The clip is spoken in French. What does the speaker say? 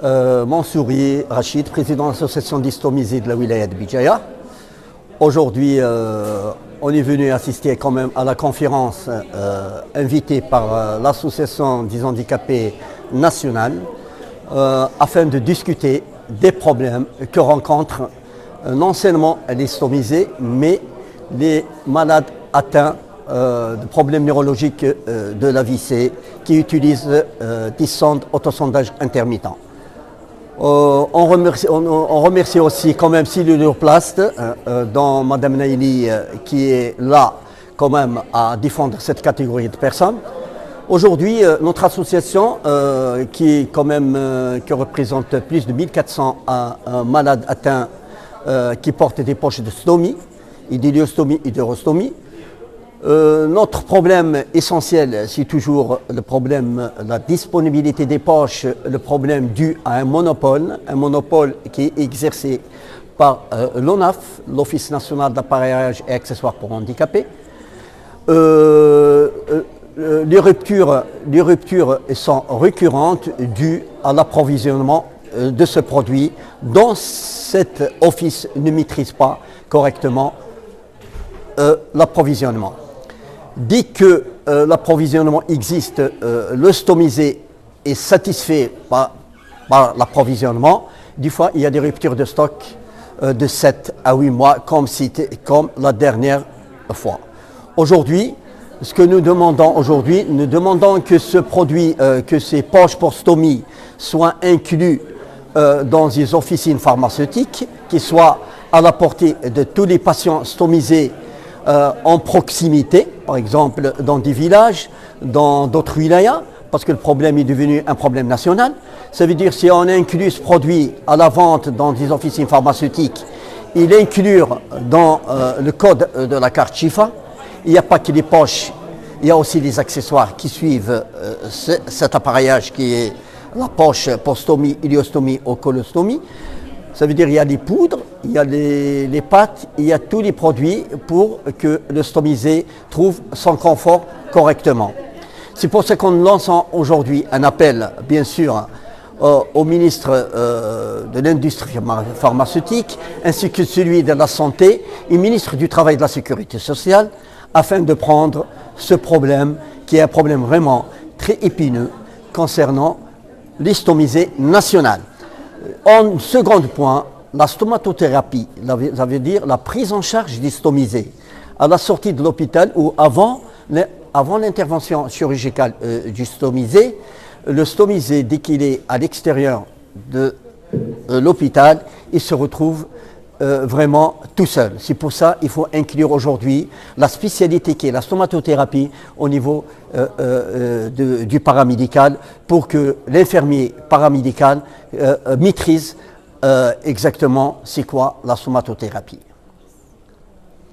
Mansouri Rachid, président de l'association d'Istomisé de la wilaya de Bijaya. Aujourd'hui, on est venu assister quand même à la conférence invitée par l'association des handicapés nationale afin de discuter des problèmes que rencontrent non seulement les istomisés, mais les malades atteints de problèmes neurologiques de l'AVC qui utilisent des sondes autosondage intermittent. On remercie aussi quand même Cellulurplast, dont Madame Naïli qui est là quand même à défendre cette catégorie de personnes. Aujourd'hui, notre association qui représente plus de 1400 malades atteints qui portent des poches de stomie, d'iliostomie et d'urostomie. Notre problème essentiel, c'est toujours le problème de la disponibilité des poches, le problème dû à un monopole qui est exercé par l'ONAF, l'Office national d'appareillage et accessoires pour handicapés. Les ruptures sont récurrentes dues à l'approvisionnement de ce produit dont cet office ne maîtrise pas correctement l'approvisionnement. Dès que l'approvisionnement existe, le stomisé est satisfait par l'approvisionnement. Des fois, il y a des ruptures de stock de 7 à 8 mois, comme la dernière fois. Aujourd'hui, ce que nous demandons nous demandons que ce produit, que ces poches pour stomie soient inclus dans des officines pharmaceutiques, qui soient à la portée de tous les patients stomisés en proximité, par exemple dans des villages, dans d'autres wilayas, parce que le problème est devenu un problème national. Ça veut dire si on inclut ce produit à la vente dans des officines pharmaceutiques, il inclut dans le code de la carte Chifa. Il n'y a pas que les poches, il y a aussi les accessoires qui suivent cet appareillage qui est la poche pour stomie, iliostomie ou colostomie. Ça veut dire qu'il y a les poudres, il y a les pâtes, il y a tous les produits pour que le stomisé trouve son confort correctement. C'est pour ça qu'on lance aujourd'hui un appel, bien sûr, au ministre de l'Industrie pharmaceutique, ainsi que celui de la Santé et ministre du Travail et de la Sécurité sociale, afin de prendre ce problème, qui est un problème vraiment très épineux, concernant l'istomisé national. En second point, la stomatothérapie, ça veut dire la prise en charge des stomisés à la sortie de l'hôpital ou avant l'intervention chirurgicale du stomisé. Le stomisé, dès qu'il est à l'extérieur de l'hôpital, il se retrouve vraiment tout seul. C'est pour ça qu'il faut inclure aujourd'hui la spécialité qui est la stomatothérapie au niveau du paramédical, pour que l'infirmier paramédical maîtrise exactement c'est quoi la stomatothérapie.